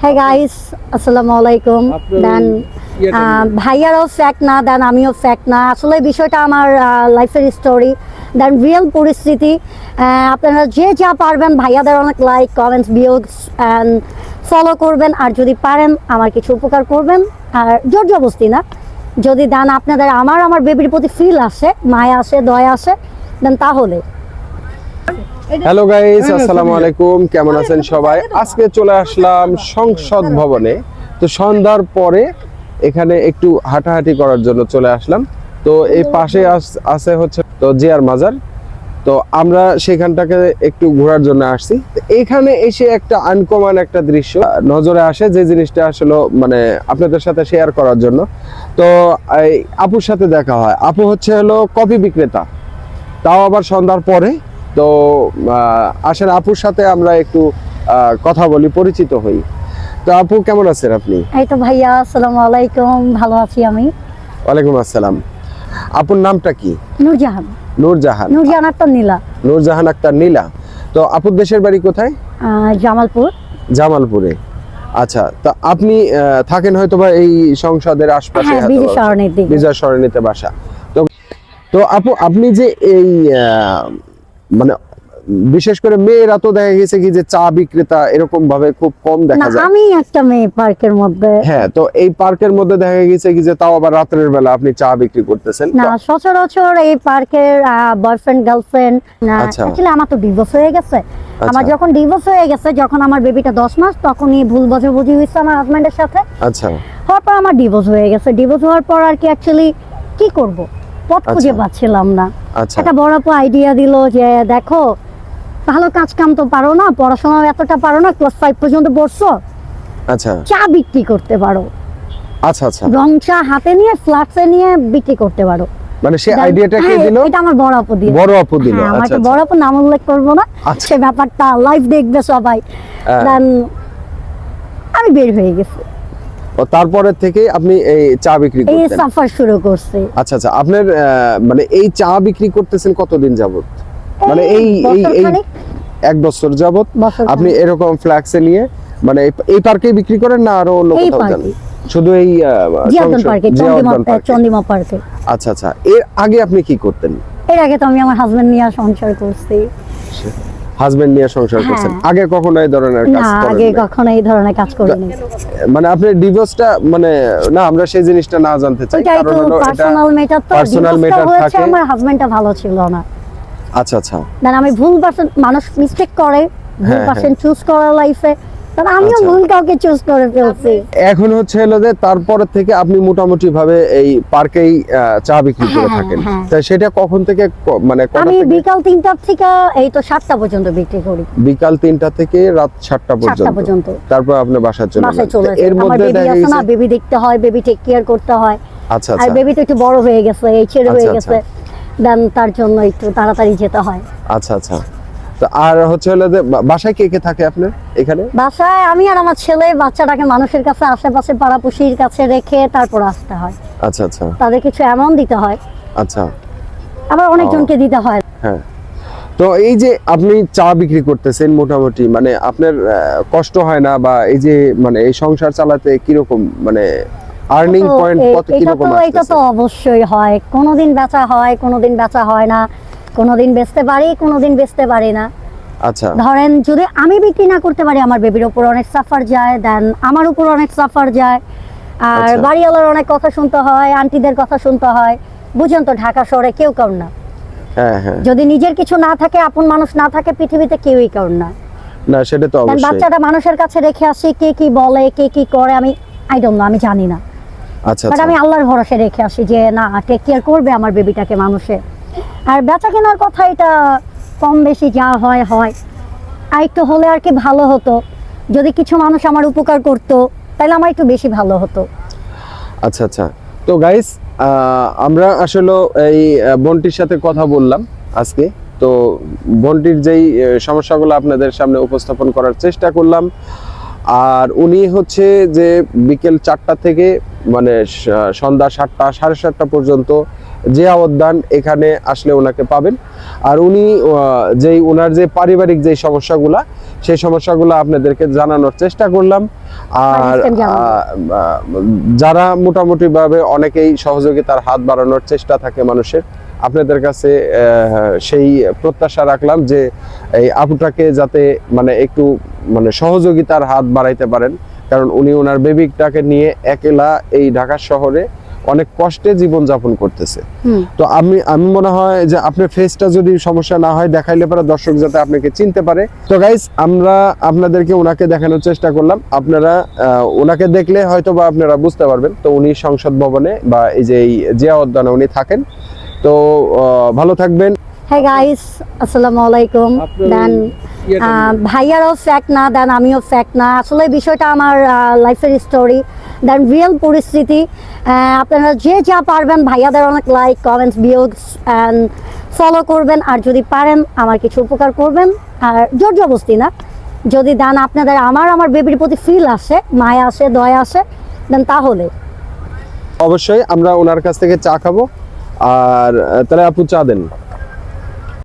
হ্যাঁ গাইস, আসসালামু আলাইকুম। দেন ভাইয়ারও ফ্যাক্ট না, দেন আমিও ফ্যাক্ট না। আসলে বিষয়টা আমার লাইফের স্টোরি, দেন রিয়েল পরিস্থিতি। আপনারা যে যা পারবেন ভাইয়াদের অনেক like, comments, views and follow করবেন। আর যদি পারেন আমার কিছু উপকার করবেন। আর জোর জবরদস্তি না, যদি দেন আপনাদের আমার বেবির প্রতি ফিল আসে, মায়া আসে, দয়া আসে, দেন তাহলে। হ্যালো গাইস, আসসালামু আলাইকুম। কেমন আছেন সবাই? আজকে চলে আসলাম সংসদ ভবনে। তো সন্ধ্যার পরে এখানে একটু হাঁটাহাঁটি করার জন্য চলে আসলাম। তো এই পাশে আছে হচ্ছে তো জিয়ার মাজার। তো আমরা সেখানটাকে একটু ঘোরার জন্য আসছি। এখানে এসে একটা আনকমন একটা দৃশ্য নজরে আসে, যে জিনিসটা আসলে মানে আপনাদের সাথে শেয়ার করার জন্য। তো এই আপুর সাথে দেখা হয়। আপু হচ্ছে কফি বিক্রেতা, তাও আবার সন্ধ্যার পরে। তো আসেন আপুর সাথে আমরা একটু কথা বলি, পরিচিত হই। তো আপু কেমন আছেন আপনি? এই তো ভাইয়া, আসসালামু আলাইকুম। ভালো আছি আমি। ওয়ালাইকুম আসসালাম। আপুর নামটা কি? নূরজাহান। নূরজাহান। নূরজাহান আক্তার নীলা। নূরজাহান আক্তার নীলা। তো আপুর দেশের বাড়ি কোথায়? জামালপুর। জামালপুরে। আচ্ছা, তা আপনি থাকেন হয়তোবা এই সংসদের আশপাশে, বিজয় সরণিতে বাসা। তো তো আপু, আপনি যে এই মানে বিশেষ করে মেয়েরা তো দেখা গেছে কি যে চা বিক্রেতা এরকম ভাবে খুব কম দেখা যায়। আমি একটা মেয়ে পার্কের মধ্যে। হ্যাঁ, তো এই পার্কের মধ্যে দেখা গেছে কি যে তাও আবার রাতের বেলা আপনি চা বিক্রি করতেছেন। না, সচরাচর এই পার্কের বয়ফ্রেন্ড গার্লফ্রেন্ড। অ্যাকচুয়ালি আমার তো ডিভোর্স হয়ে গেছে। আমার যখন ডিভোর্স হয়ে গেছে, যখন আমার বেবিটা 10 মাস, তখনই ভুল বোঝাবুঝি হয়েছে আমার হাজবেন্ডের সাথে। আচ্ছা। হওয়ার পর আমার ডিভোর্স হয়ে গেছে। ডিভোর্স হওয়ার পর আর কি অ্যাকচুয়ালি কি করব, পথ খুঁজে পাচ্ছিলাম না। একটা বড় আপু আইডিয়া দিল যে দেখো, ভালো কাজ কাম তো পারো না, পড়াশোনা এতটা পারো না, ক্লাস 5 পর্যন্ত পড়ছো, আচ্ছা, চা বিক্রি করতে পারো। আচ্ছা আচ্ছা, রং চা হাতে নিয়ে ফ্ল্যাটসে নিয়ে বিক্রি করতে পারো। মানে সেই আইডিয়াটা কে দিল? এটা আমার বড় আপু দিল। বড় আপু দিল। আচ্ছা, আমার বড় আপু, নাম উল্লেখ করব না, সে ব্যাপারটা লাইভ দেখবে সবাই। দেন আমি বের হয়ে গেছি। ও, তারপরে থেকে আপনি এই চা বিক্রি করতেন? এই সাফার শুরু করছি। আচ্ছা আচ্ছা, আপনার মানে এই চা বিক্রি করতেছেন কতদিন যাবত? মানে এই এক বছর যাবত আপনি এরকম ফ্ল্যাক্সে নিয়ে, মানে এই পার্কেই বিক্রি করেন না আরো অন্য কোথাও যান? শুধু এই চন্দিমা পার্কে। আচ্ছা আচ্ছা, এর আগে আপনি কি করতেন? এর আগে তো আমি আমার হাজবেন্ড নিয়ে সংসার করছি। হাজবেন্ড নিয়ে সংসার করছেন? আগে কখনো এই ধরনের কাজ করেন না? আগে কখনো এই ধরনের কাজ করিনি। মানে আপনি ডিভোর্সটা, মানে না, আমরা সেই জিনিসটা না জানতে চাই, কারণ হলো এটা পার্সোনাল ম্যাটার। তো পার্সোনাল ম্যাটার থাকে। আমার হাজবেন্ডটা ভালো ছিল না। আচ্ছা আচ্ছা, দেন আমি ভুল পারসন, মানুষ মিস্টেক করে, ভুল পারসন চুজ করে লাইফে। তাহলে আমিও ভুল কাউকে চুজ করে ফেলছি। এখন হচ্ছে যে তারপর থেকে আপনি মোটামুটি ভাবে এই পার্কেই চা বিক্রি করে থাকেন। তাই সেটা কখন থেকে, মানে আমি বিকাল 3টা থেকে এই তো 7টা পর্যন্ত বিক্রি করি। বিকাল 3টা থেকে রাত 7টা পর্যন্ত। তারপর আপনি বাসায় চলে যান। এর মধ্যে দেখা গেছে না, বেবি দেখতে হয়, বেবি টেক কেয়ার করতে হয়। আচ্ছা আর আচ্ছা, বেবি তো একটু বড় হয়ে গেছে, এই ছেড়ে হয়ে গেছে, দেন তার জন্য একটু তাড়াতাড়ি যেতে হয়। আচ্ছা আচ্ছা। তো আর হচ্ছে যে বাসায় কে কে থাকে আপনার এখানে? বাসায় আমি আর আমার ছেলে। বাচ্চাটাকে মানুষের কাছে, আশেপাশে পাড়াপড়শির কাছে রেখে তারপর আসতে হয়। আচ্ছা আচ্ছা, তাদের কিছু অ্যামাউন্ট দিতে হয়। আচ্ছা, আবার অনেকজনকে দিতে হয়। হ্যাঁ। তো এই যে আপনি চা বিক্রি করতেছেন, মোটামুটি মানে আপনার কষ্ট হয় না? বা এই যে মানে এই সংসার চালাতে কিরকম, মানে আর্নিং পয়েন্ট কত কিরকম আসছে? এটা তো অবশ্যই হয়, কোনোদিন বেচা হয়, কোনোদিন বেচা হয় না, কোনোদিন বেচতে পারি, কোনোদিন বেচতে পারি না। আচ্ছা, ধরেন যদি আমি বিক্রি না করতে পারি, আমার বেবির উপর অনেক সাফার যায়, দেন আমার উপর অনেক সাফার যায়। আর বাড়িওয়ালার অনেক কথা শুনতে হয়, আন্টিদের কথা শুনতে হয়। বুঝেন তো, ঢাকা শহরে কেউ কারণ না। হ্যাঁ হ্যাঁ, যদি নিজের কিছু না থাকে, আপন মানুষ না থাকে, পৃথিবীতে কেউই কারণ না। না, সেটা তো অবশ্যই। বাচ্চাটা মানুষের কাছে রেখে আসি, কে কি বলে, কে কি করে, আমি আই ডোন্ট নো, আমি জানি না। আচ্ছা, বাট আমি আল্লাহর ভরসা রেখে আসি যে না, টেক কেয়ার করবে আমার বেবিটাকে মানুষে। আর বেচা কেনার কথা, এটা কম বেশি যা হয় হয়। আর একটু হলে আর কি ভালো হতো, যদি কিছু মানুষ আমার উপকার করতো, তাহলে আমার একটু বেশি ভালো হতো। আচ্ছা আচ্ছা। তো গাইস, আমরা আসলে এই বন্টির সাথে কথা বললাম আজকে। তো বন্টির যেই সমস্যাগুলো আপনাদের সামনে উপস্থাপন করার চেষ্টা করলাম। আর উনি হচ্ছে যে বিকেল 4টা থেকে মানে সন্ধ্যা 7টা, 7:30 পর্যন্ত জিয়া উদ্যান, এখানে আসলে ওনাকে পাবেন। আর উনি যেই ওনার যে পারিবারিক যে সমস্যাগুলা, সেই সমস্যাগুলো আপনাদেরকে জানানোর চেষ্টা করলাম। আর যারা মোটামুটি ভাবে অনেকেই সহযোগিতার হাত বাড়ানোর চেষ্টা থাকে মানুষের, আপনাদের কাছে সেই প্রত্যাশা রাখলাম যে এই আপুটাকে যাতে মানে একটু মানে সহযোগিতার হাত বাড়াইতে পারেন, কারণ উনি ওনার বেবিটাকে নিয়ে একলা এই ঢাকা শহরে অনেক কষ্টে জীবন যাপন করতেছে। তো আমি মনে হয় যে আপনার ফেসটা যদি সমস্যা না হয় দেখাইলে পরে দর্শক যাতে আপনাকে চিনতে পারে। তো গাইস, আমরা আপনাদেরকে ওনাকে দেখানোর চেষ্টা করলাম। আপনারা ওনাকে দেখলে হয়তো বা আপনারা বুঝতে পারবেন। তো উনি সংসদ ভবনে বা এই যে এই জিয়া উদ্যানে উনি থাকেন। তো ভালো থাকবেন। হ্যাঁ গাইস, আসসালামু আলাইকুম। দেন ভাইয়ারও ফ্যাক্ট না, দেন আমিও ফ্যাক্ট না। আসলে বিষয়টা আমার লাইফের স্টোরি, দেন রিয়েল পরিস্থিতি। আপনারা যে যা পারবেন ভাইয়াদের অনেক like, comments, views and follow করবেন। আর যদি পারেন আমার কিছু উপকার করবেন। আর জোর জবরদস্তি না, যদি দেন আপনাদের আমার বেবির প্রতি ফিল আসে, মায়া আসে, দয়া আসে, দেন তাহলে অবশ্যই আমরা ওনার কাছ থেকে চা খাবো। আর তাহলে আপু চা দেন।